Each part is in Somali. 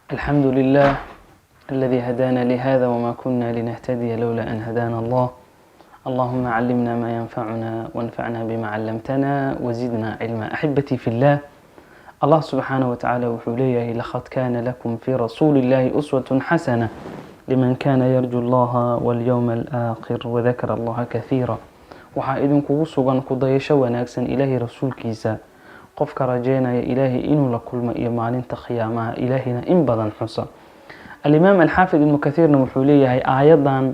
الحمد لله الذي هدانا لهذا وما كنا لنهتدي لولا أن هدانا الله. اللهم علمنا ما ينفعنا وانفعنا بما علمتنا وزدنا علما. أحبتي في الله، الله سبحانه وتعالى وحوليه لقد كان لكم في رسول الله أسوة حسنة لمن كان يرجو الله واليوم الآخر وذكر الله كثيرا. waxaa idinku sugan ku dayasho wanaagsan ilaahay rasuulkiisa, qofka rajeynaya ilaahay inuu la kulmo iyo maalinta qiyaamaha ilaahina in badan xusa. Al-Imam Al-Hafid Ibn Kathirna wuxuu leeyahay aayadan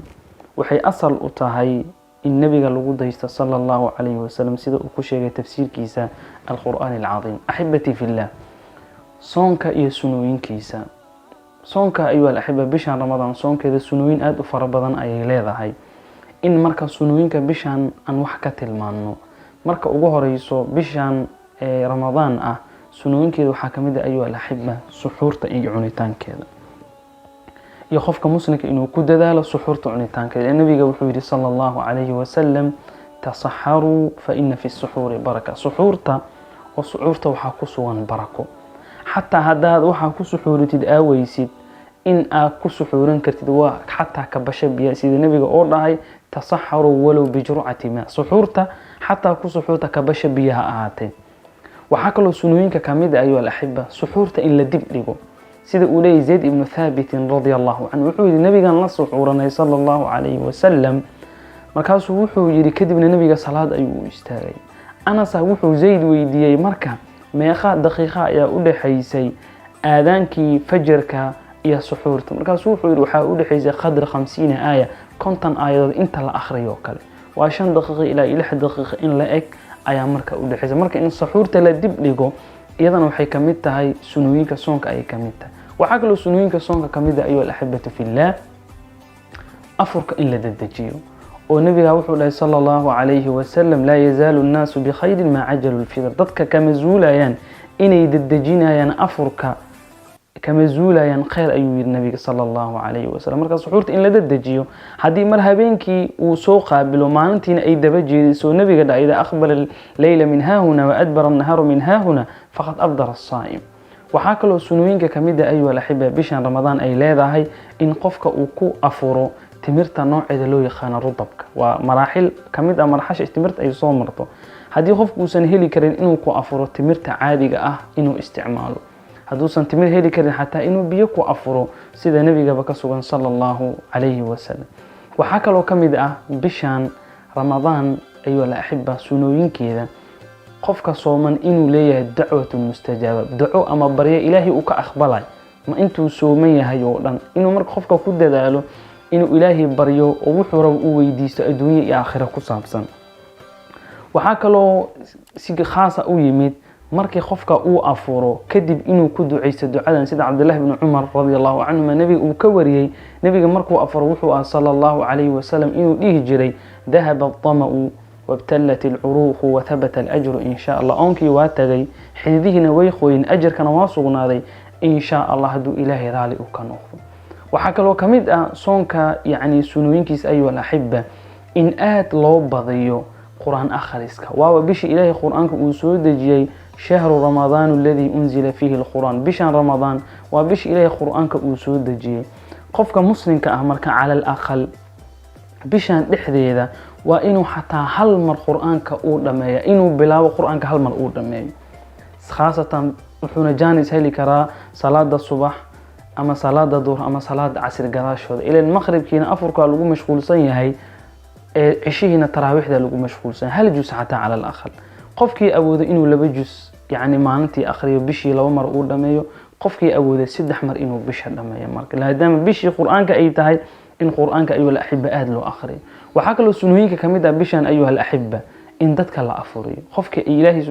waxay asal u tahay in nabiga lagu daysto sallallahu alayhi wasallam sida uu ku sheegay tafsiirkiisa Al-Qur'an Al-Azim. Ahibati fillah, soonka iyo sunooyinkiisa. Soonka ayuu al-ahibba bishan Ramadan soonkeeda sunooyin aad u fara badan ayay leedahay. in marka sunooyinka bishan aan wax ka tilmaano, marka ugu horeyso bishan Ramadaan ah sunooyinkeeda waxaa kamid ah ayuu al-ahibba suxuurta iyo cunitaankeeda, iyo qofka muslimka inuu ku dadaalo suxuurta cunitaankeeda. Nabiga wuxuu yiri sallallahu alayhi wasallam tasahharu fa inna fi as-suhuri baraka. suxuurta waxaa ku sugan barako. xataa hadaad waxaa ku suxuuritid aawaysid in aad ku suxuuran kartid waa xataa ka basha biya, sida nabiga oo dhahay tasahharu walow bijru'ati ma. suxuurta xataa ku suxuurta ka basha biyaha ahaatee. waxaa kaloo sunooyinka kamid ah ayuu al-ahibba suxuurta in la dib dhigo, sida uu leeyahay Zayd ibn Thabit radiyallahu anhu wuxuu yiri nabigan la suxuuranay sallallahu alayhi wasallam, markaasuu wuxuu yiri kadibna nabiga salaad ayuu istaagay. Anas wuxuu Zayd weydiiyay marka meeqa daqiiqo ayaa u dhaxaysay aadaankii fajrka iyo suxuurta, markaasuu wuxuu yiri waxa u dhaxaysay qadar 50 aaya, 50 aayadood inta la akhriyo kale waa 5 daqiiqo ilaa 6 daqiiqo in la eg ayaa marka u dhaxaysay. marka in suxuurta la dib dhigo iyadana waxay kamid tahay sunooyinka soonka ay kamid tahay. waxaa kaloo sunooyinka soonka kamid ah ayuu al-ahibatu fillah afurka in la dedejiyo, oo nabiga wuxuu dhahay sallallahu alayhi wasallam la yazaalu an-naasu bi khayrin ma ajalu al-fitr. dadka kama zuulayaan inay dedejinayaan afurka, kama zuulayaan khayr ayuu yiri nabiga sallallahu alayhi wasallam. marka suxuurta in la dedejiyo, hadii mar habeenkii uu soo qaabilo maalintiina ay daba jeediso nabiga dhaayda aqbala layla min haahuna wa adbara an-nahar min haahuna faqad afdara as-saa'im. waxaa kaloo sunooyinka kamid ah ayuu al-ahibba bishan Ramadaan ay leedahay in qofka uu ku afuro timirta nooceeda loo yaqaan rudabka. waa maraaxil kamid ah marxasha timirta ay soo marto. hadii qofku uusan heli karin inuu ku afuro timirta caadiga ah inuu isticmaalo, haduusan timir heli karin xataa inuu biyo ku afuro sida nabiga ka sugan sallallahu alayhi wasallam. waxaa kaloo kamid ah bishan Ramadaan ayuu al-ahibba sunooyinkeeda qofka sooman inuu leeyahay dacwatu mustajaaba, duco ama baryo ilaahi uu ka aqbalay ma intuu sooman yahay oo dhan, inuu marka qofka ku dadaalo inuu ilaahi baryo oo wuxuu rabo u weydiisto adduunyo iyo aakhira ku saabsan. waxaa kaloo si khaas ah u yimid markii qofka uu afuro kadib inuu ku duceysto ducadan, sida Abdullah ibn Umar radiyallahu anhu nabiga uu ka wariyay. nabiga markuu afuro wuxuu sallallahu alayhi wasallam inuu dhihi jiray dhahaba at-tama'u wabtalat al-uruq wa thabata al-ajru insha Allah. oonkii waa tagay, xididihina way qoyin, ajirkana waa sugnaaday insha Allah haduu ilaahay raali u ka noqdo. waxaa kaloo kamid ah soonka sunooyinkiisa ayuu al-ahibba in aad loo badiyo quraan akhriska. waa bishii ilaahay quraanka uu soo dejiyay shahru ramadaan alladhi unzila fihi al-quran. bishan Ramadaan waa bishii ilaahay quraanka uu soo dejiyay. qofka muslimka ah marka cala al-aqal bishan dhexdeeda waa inuu xataa hal mar quraanka uu dhameeyo, inuu bilaabo quraanka hal mar uu dhameeyo. khaasatan wuxuuna jaanis heli karaa salaada subax ama salaada duhur ama salaada casr gadaashooda. ilaa maghribkiina afurka lagu mashquulsan yahay, cishihina taraawixda lagu mashquulsan hal juz xataa cala al-aqal. qofkii awoodo inuu 2 juz maalintii akhriyo bishii 2 mar uu dhameeyo, qofkii awoodo 3 mar inuu bisha dhameeyo. marka laadama bishii quraanka ay tahay in quraanka ayuu al-ahibba aad loo akhriyo. waxaa kaloo sunooyinka kamid ah bishan ayuu al-ahibba in dadka la afuriyo. qofka ilaahi